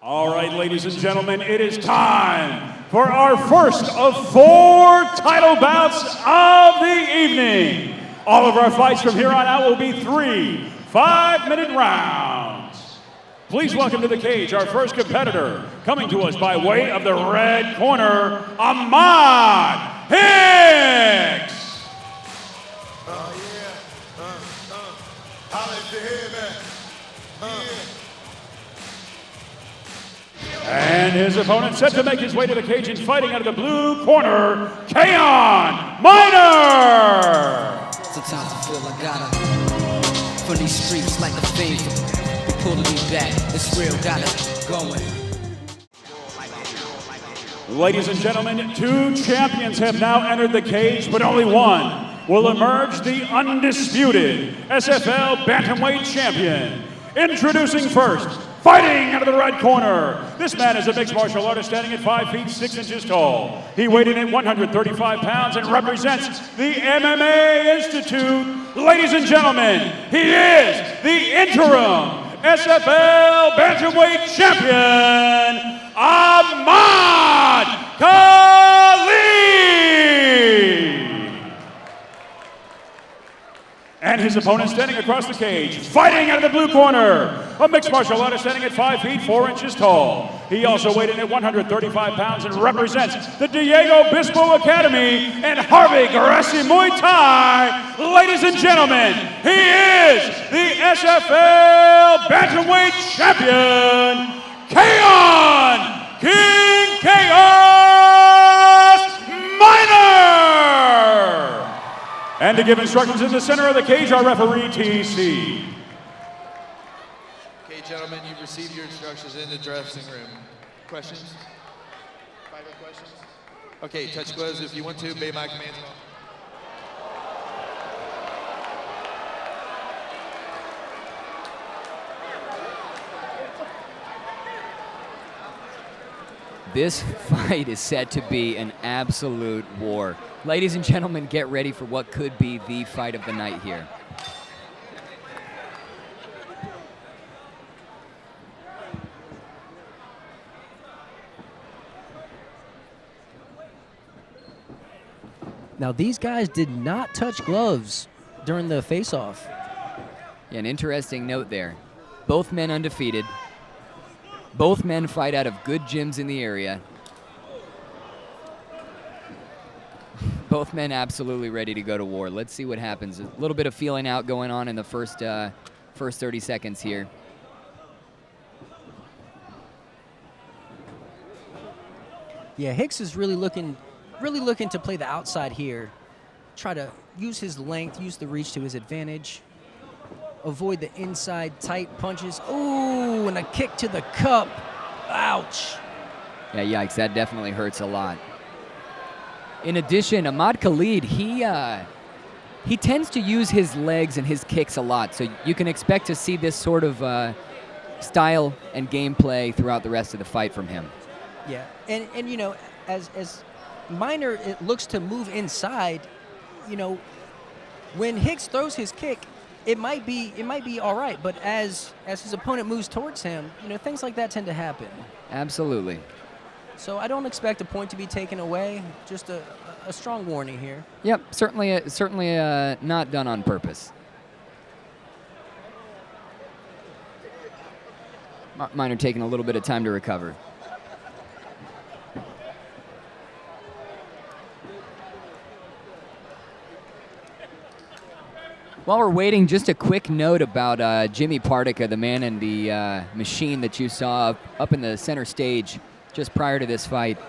All right, ladies and gentlemen, it is time for our first of 4 title bouts of the evening. All of our fights from here on out will be 3 5-minute rounds. Please welcome to the cage our first competitor, coming to us by way of the red corner, Ahmad Hicks. And his opponent set to make his way to the cage and fighting out of the blue corner, Kaeon Minor. Sometimes I feel I gotta from these streets like a fiend, pulling me back. It's real, got it going. Ladies and gentlemen, 2 champions have now entered the cage, but only one will emerge the undisputed SFL Bantamweight champion. Introducing first, fighting out of the red corner. This man is a mixed martial artist standing at 5 feet 6 inches tall. He weighed in at 135 pounds and represents the MMA Institute. Ladies and gentlemen, he is the interim SFL Bantamweight champion, Ahmad Hicks. And his opponent standing across the cage, fighting out of the blue corner, a mixed martial artist standing at 5 feet 4 inches tall. He also weighed in at 135 pounds and represents the Diego Bispo Academy and Harvey Gracie Muay Thai. Ladies and gentlemen, he is the SFL Bantamweight champion, Kaeon King Chaos Minor. And to give instructions in the center of the cage, our referee, TC. Okay, gentlemen, you've received your instructions in the dressing room. Questions? Fighter questions? Okay, touch gloves if you want to. Obey my commands. This fight is set to be an absolute war. Ladies and gentlemen, get ready for what could be the fight of the night here. Now, these guys did not touch gloves during the face-off. Yeah, an interesting note there. Both men undefeated. Both men fight out of good gyms in the area. Both men absolutely ready to go to war. Let's see what happens. A little bit of feeling out going on in the first 30 seconds here. Yeah, Hicks is really looking to play the outside here. Try to use his length, use the reach to his advantage. Avoid the inside tight punches. Ooh, and a kick to the cup. Ouch. Yeah, yikes, that definitely hurts a lot. In addition, Ahmad Khalid, he tends to use his legs and his kicks a lot, so you can expect to see this sort of style and gameplay throughout the rest of the fight from him. Yeah, and you know, as Minor it looks to move inside, you know, when Hicks throws his kick, it might be all right, but as his opponent moves towards him, you know, things like that tend to happen. Absolutely. So I don't expect a point to be taken away. Just a strong warning here. Yep, certainly not done on purpose. Minor taking a little bit of time to recover. While we're waiting, just a quick note about Jimmy Spartyka, the man in the machine that you saw up in the center stage just prior to this fight.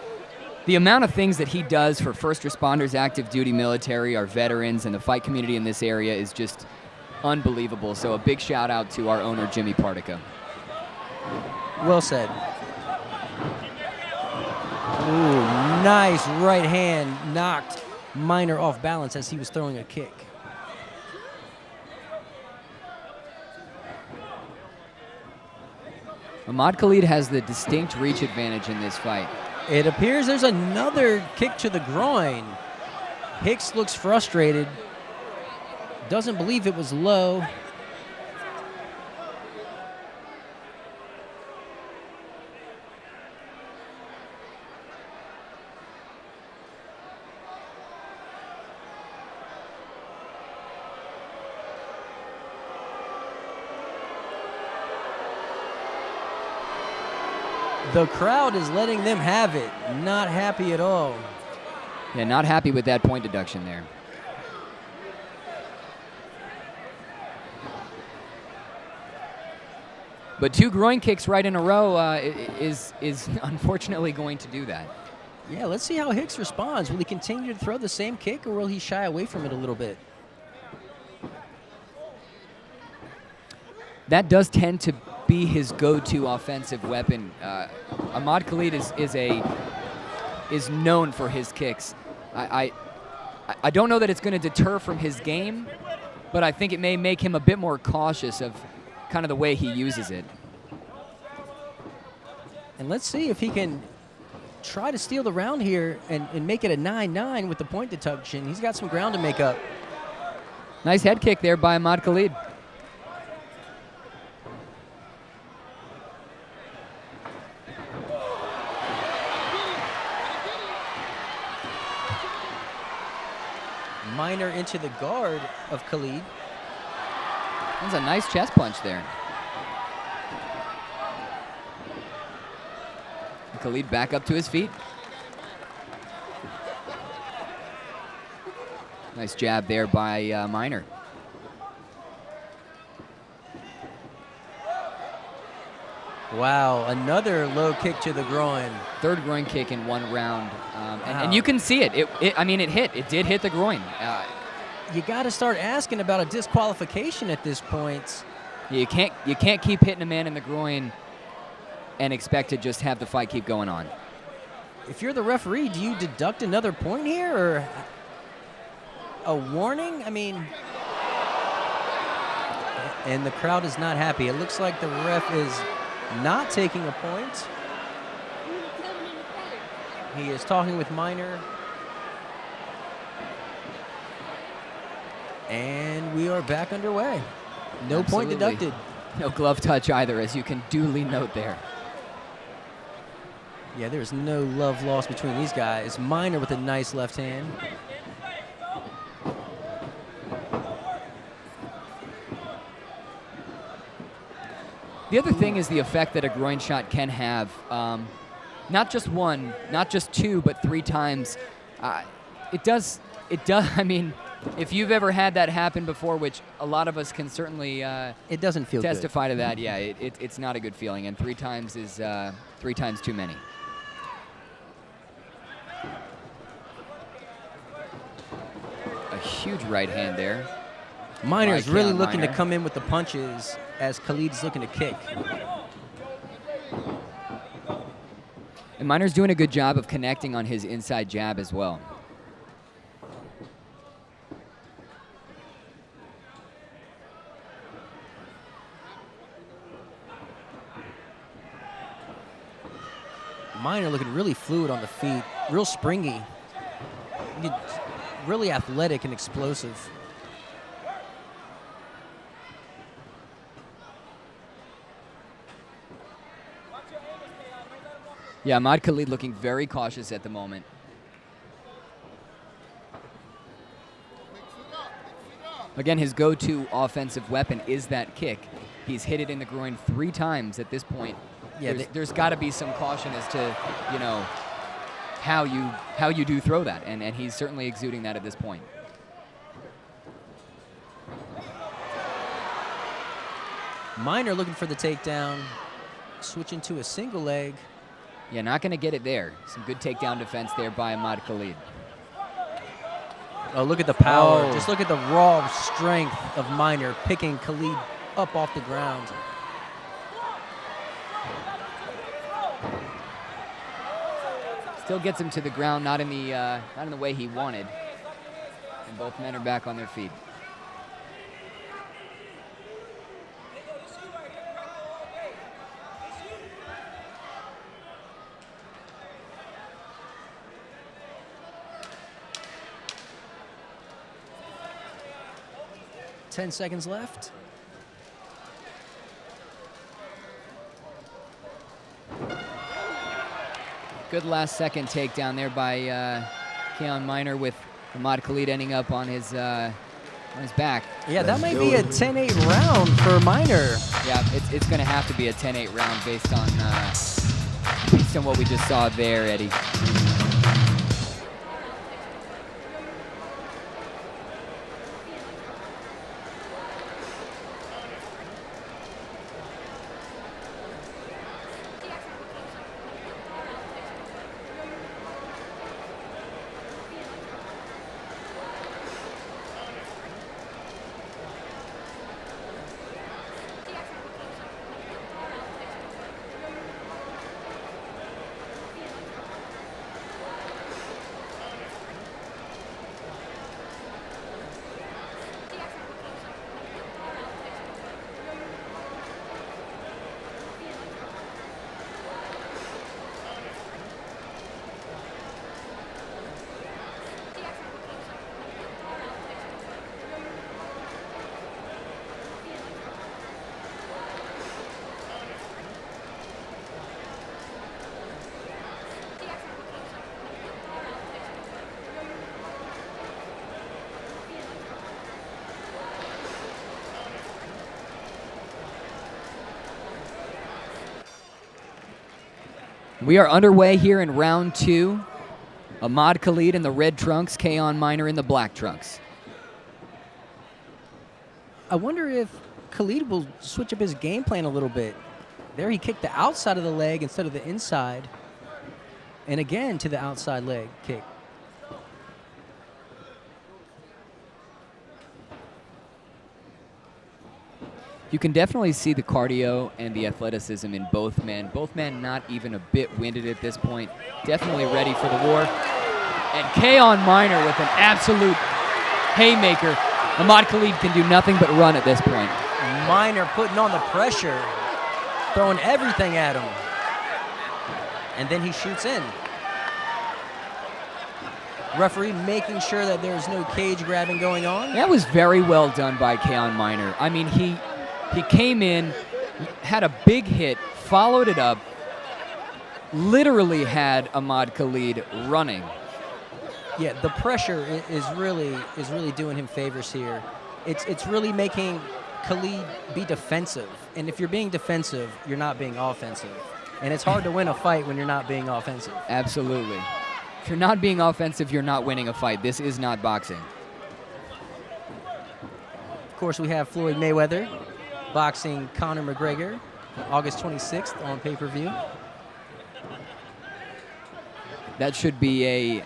The amount of things that he does for first responders, active duty military, our veterans, and the fight community in this area is just unbelievable. So a big shout out to our owner, Jimmy Spartyka. Well said. Ooh, nice right hand knocked Minor off balance as he was throwing a kick. Ahmad Khalid has the distinct reach advantage in this fight. It appears there's another kick to the groin. Hicks looks frustrated. Doesn't believe it was low. The crowd is letting them have it. Not happy at all. Yeah, not happy with that point deduction there. But 2 groin kicks right in a row is unfortunately going to do that. Yeah, let's see how Hicks responds. Will he continue to throw the same kick, or will he shy away from it a little bit? That does tend to be his go-to offensive weapon. Ahmad Khalid is known for his kicks. I don't know that it's going to deter from his game, but I think it may make him a bit more cautious of kind of the way he uses it. And let's see if he can try to steal the round here and make it a 9-9 with the point deduction. He's got some ground to make up. Nice head kick there by Ahmad Khalid. Minor into the guard of Khalid. That's a nice chest punch there. Khalid back up to his feet. Nice jab there by Minor. Wow, another low kick to the groin. 3rd groin kick in 1 round. And you can see it. I mean, it hit. It did hit the groin. You got to start asking about a disqualification at this point. You can't keep hitting a man in the groin and expect to just have the fight keep going on. If you're the referee, do you deduct another point here, or a warning? I mean, and the crowd is not happy. It looks like the ref is not taking a point. He is talking with Minor. And we are back underway. No point deducted. No glove touch either, as you can duly note there. Yeah, there's no love lost between these guys. Minor with a nice left hand. The other thing is the effect that a groin shot can have. Not just 1, not just 2, but 3 times. It does, I mean, if you've ever had that happen before, which a lot of us can certainly it doesn't feel testify good. To that, yeah, it's not a good feeling, and 3 times is 3 times too many. A huge right hand there. Minor is really looking Minor to come in with the punches as Khalid's looking to kick. And Minor's doing a good job of connecting on his inside jab as well. Minor looking really fluid on the feet, real springy, really athletic and explosive. Yeah, Ahmad Khalid looking very cautious at the moment. Again, his go-to offensive weapon is that kick. He's hit it in the groin 3 times at this point. Yeah, there's got to be some caution as to, you know, how you do throw that, and he's certainly exuding that at this point. Minor looking for the takedown, switching to a single leg. Yeah, not going to get it there. Some good takedown defense there by Ahmad Khalid. Oh, look at the power. Oh. Just look at the raw strength of Minor picking Khalid up off the ground. Still gets him to the ground, not in the way he wanted. And both men are back on their feet. Ten seconds left. Good last second takedown there by Kaeon Minor, with Ahmad Khalid ending up on his back. Yeah, that might be a 10-8 round for Minor. Yeah, it's going to have to be a 10-8 round based on based on what we just saw there, Eddie. We are underway here in round 2. Ahmad Khalid in the red trunks, Kaeon Minor in the black trunks. I wonder if Khalid will switch up his game plan a little bit. There he kicked the outside of the leg instead of the inside. And again to the outside leg kick. You can definitely see the cardio and the athleticism in both men. Both men not even a bit winded at this point. Definitely ready for the war. And Kaeon Minor with an absolute haymaker. Ahmad Khalid can do nothing but run at this point. Minor putting on the pressure, throwing everything at him. And then he shoots in. Referee making sure that there's no cage grabbing going on. That was very well done by Kaeon Minor. I mean, he came in, had a big hit, followed it up, literally had Ahmad Khalid running. Yeah, the pressure is really doing him favors here. It's really making Khalid be defensive. And if you're being defensive, you're not being offensive. And it's hard to win a fight when you're not being offensive. Absolutely. If you're not being offensive, you're not winning a fight. This is not boxing. Of course, we have Floyd Mayweather boxing Conor McGregor August 26th on pay-per-view. That should be a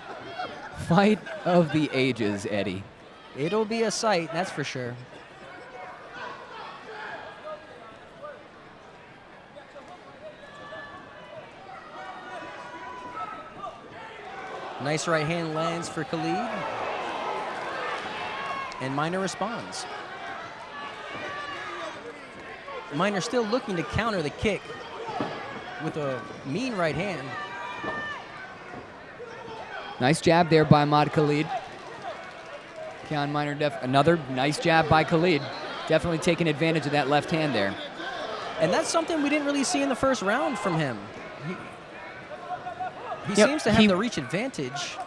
fight of the ages, Eddie. It'll be a sight, that's for sure. Nice right hand lands for Khalid. And Minor responds. Minor still looking to counter the kick with a mean right hand. Nice jab there by Ahmad Khalid. Kaeon Minor, another nice jab by Khalid. Definitely taking advantage of that left hand there. And that's something we didn't really see in the first round from him. He seems to have the reach advantage.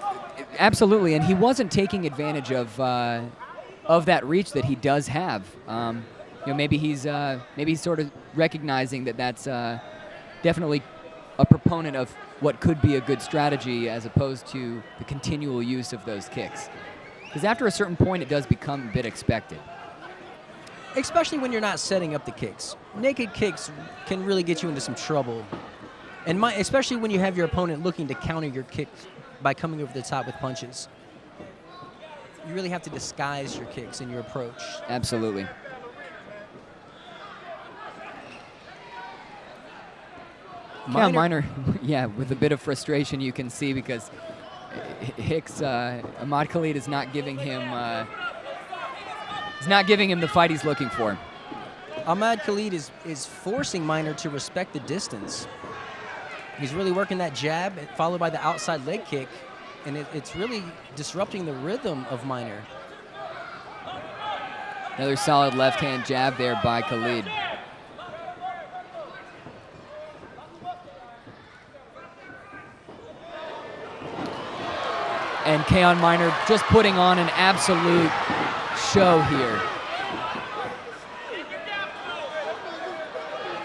Absolutely, and he wasn't taking advantage of that reach that he does have. Maybe he's sort of recognizing that that's definitely a proponent of what could be a good strategy as opposed to the continual use of those kicks. Because after a certain point, it does become a bit expected. Especially when you're not setting up the kicks. Naked kicks can really get you into some trouble. And especially when you have your opponent looking to counter your kicks by coming over the top with punches. You really have to disguise your kicks in your approach. Absolutely. Minor, yeah, with a bit of frustration you can see because Hicks, Ahmad Khalid is not giving him the fight he's looking for. Ahmad Khalid is forcing Minor to respect the distance. He's really working that jab followed by the outside leg kick, and it's really disrupting the rhythm of Minor. Another solid left-hand jab there by Khalid. And Kaeon Minor just putting on an absolute show here.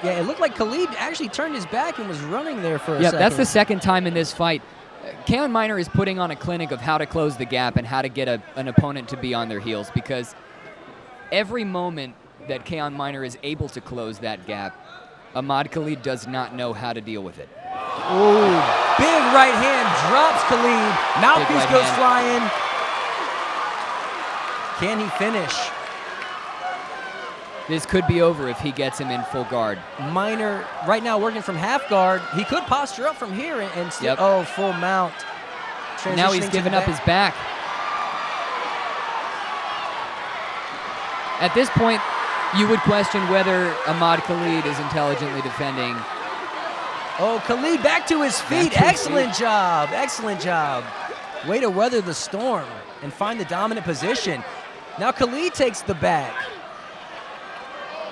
Yeah, it looked like Khalid actually turned his back and was running there for a Yeah, second. that's the second time in this fight. Kaeon Miner is putting on a clinic of how to close the gap and how to get an opponent to be on their heels, because every moment that Kaeon Miner is able to close that gap, Ahmad Khalid does not know how to deal with it. Ooh, big right hand drops Khalid. Mouthpiece right goes hand. flying. Can he finish? This could be over if he gets him in full guard. Miner right now working from half guard. He could posture up from here and still, Yep. oh, full mount. Now he's Transitioning to given the up his back. At this point, you would question whether Ahmad Khalid is intelligently defending. Oh, Khalid back to his feet. to his Excellent job. Excellent job. Way to weather the storm and find the dominant position. Now Khalid takes the back.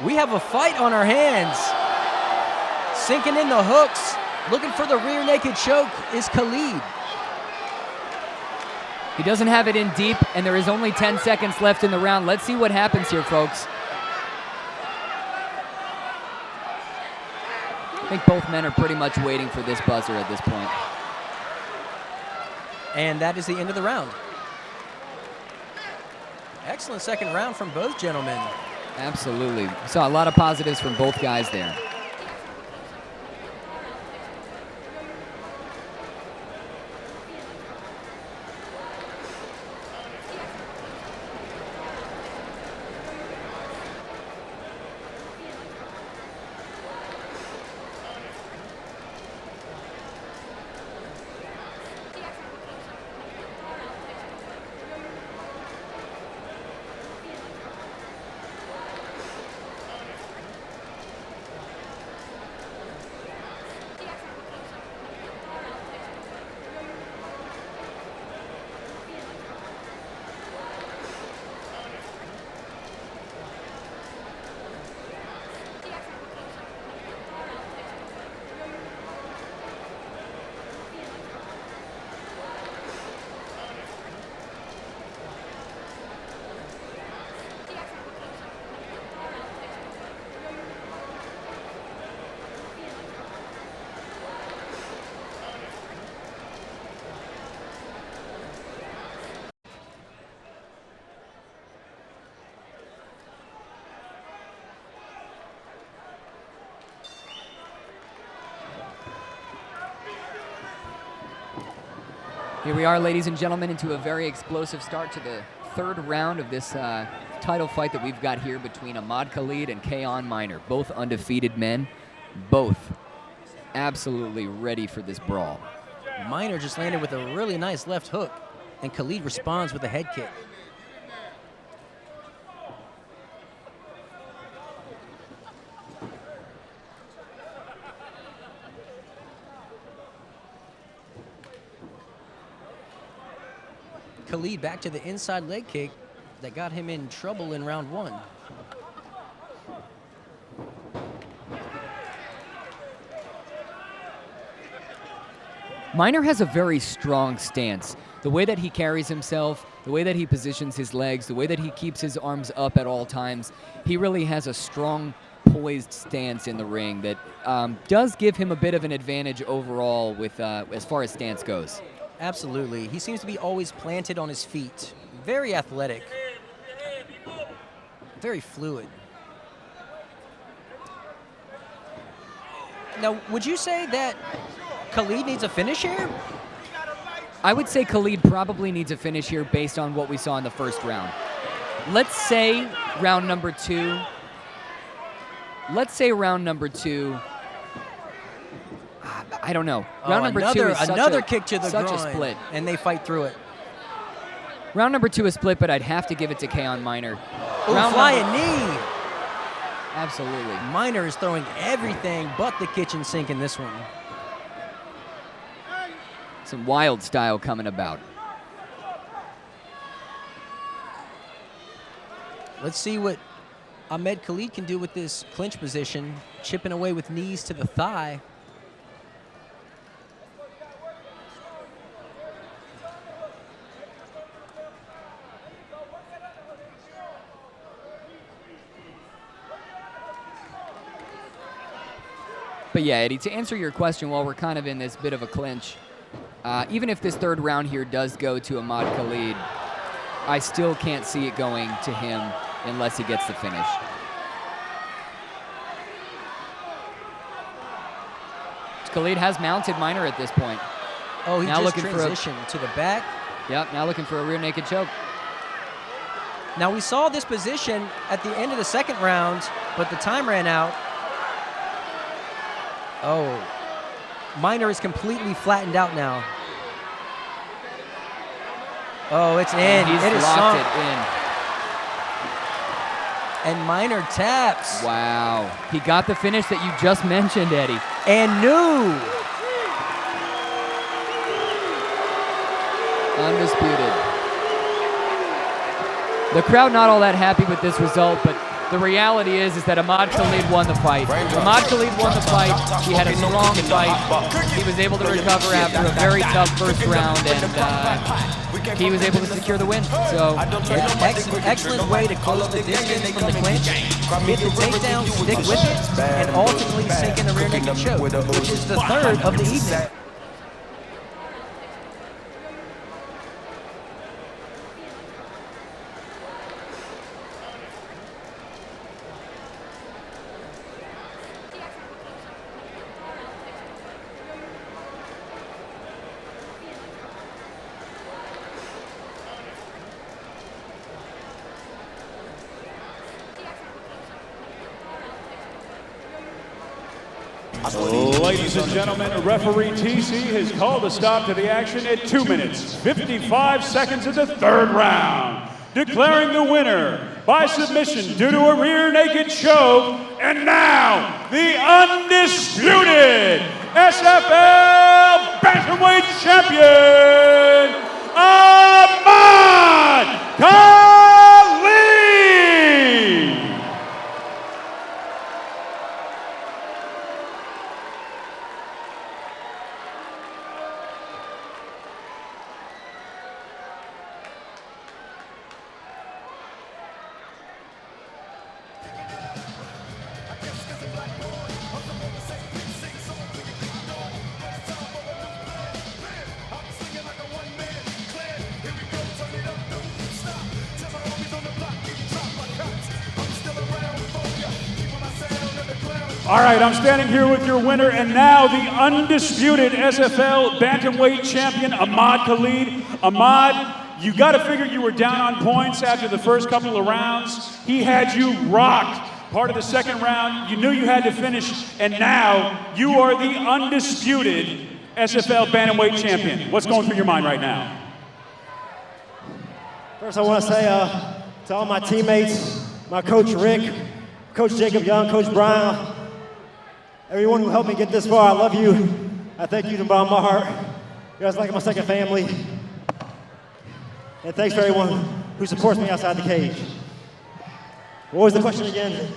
We have a fight on our hands. Sinking in the hooks. Looking for the rear naked choke is Khalid. He doesn't have it in deep, and there is only 10 seconds left in the round. Let's see what happens here, folks. I think both men are pretty much waiting for this buzzer at this point. And that is the end of the round. Excellent second round from both gentlemen. Absolutely. Saw a lot of positives from both guys there. Here we are, ladies and gentlemen, into a very explosive start to the third round of this title fight that we've got here between Ahmad Khalid and Kaeon Miner. Both undefeated men, both absolutely ready for this brawl. Miner just landed with a really nice left hook, and Khalid responds with a head kick. Khalid back to the inside leg kick that got him in trouble in round one. Miner has a very strong stance. The way that he carries himself, the way that he positions his legs, the way that he keeps his arms up at all times, he really has a strong, poised stance in the ring that does give him a bit of an advantage overall with as far as stance goes. Absolutely. He seems to be always planted on his feet. Very athletic. Very fluid. Now, would you say that Khalid needs a finish here? I would say Khalid probably needs a finish here based on what we saw in the first round. Let's say round number two. I don't know. Round number two is another kick to the such groin, a split. and they fight through it. Round number two is split, but I'd have to give it to Kaeon Miner. Ooh, flying knee. Absolutely. Miner is throwing everything but the kitchen sink in this one. Some wild style coming about. Let's see what Ahmad Khalid can do with this clinch position, chipping away with knees to the thigh. But yeah, Eddie, to answer your question, while we're kind of in this bit of a clinch, even if this third round here does go to Ahmad Khalid, I still can't see it going to him unless he gets the finish. Khalid has mounted Minor at this point. Oh, he now just looking transitioned to the back. Yep, now looking for a rear naked choke. Now we saw this position at the end of the second round, but the time ran out. Oh, Minor is completely flattened out now. Oh, it's in. He's it is locked sunk. it in. And Minor taps. Wow. He got the finish that you just mentioned, Eddie. And new. Undisputed. The crowd not all that happy with this result, but the reality is that Ahmad Khalid won the fight. Ahmad Khalid won the fight. He had a strong fight. He was able to recover after a very tough first round, and he was able to secure the win. So, excellent way to close the distance from the clinch, hit the takedown, stick with it, and ultimately sink in a rear naked choke, which is the third of the evening. Ladies and gentlemen, referee TC has called a stop to the action at 2 minutes, 55 seconds of the third round, declaring the winner by submission due to a rear naked choke, and now the undisputed SFL Bantamweight Champion, Ahmad Khalid! All right, I'm standing here with your winner, and now the undisputed SFL Bantamweight Champion, Ahmad Khalid. Ahmad, you got to figure you were down on points after the first couple of rounds. He had you rocked. Part of the second round, you knew you had to finish, and now you are the undisputed SFL Bantamweight Champion. What's going through your mind right now? First, I want to say to all my teammates, my coach Rick, Coach Jacob Young, Coach Brian, everyone who helped me get this far, I love you. I thank you from the bottom of my heart. You guys are like my second family. And thanks for everyone who supports me outside the cage. What was the question again?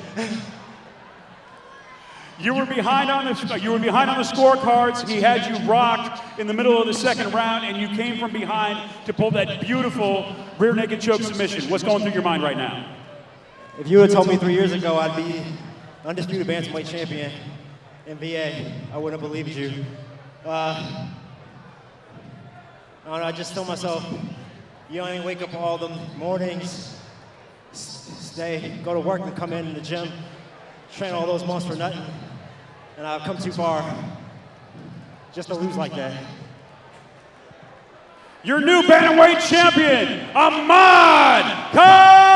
You were behind on the scorecards. He had you rocked in the middle of the second round, and you came from behind to pull that beautiful rear naked choke submission. What's going through your mind right now? If you had told me 3 years ago I'd be undisputed bantamweight champion in VA, I wouldn't have believed you. I don't know, I just told myself, you don't even wake up all the mornings, go to work and come in the gym, train all those months for nothing, and I've come too far just to lose like that. Your new bantamweight champion, Ahmad Khalid!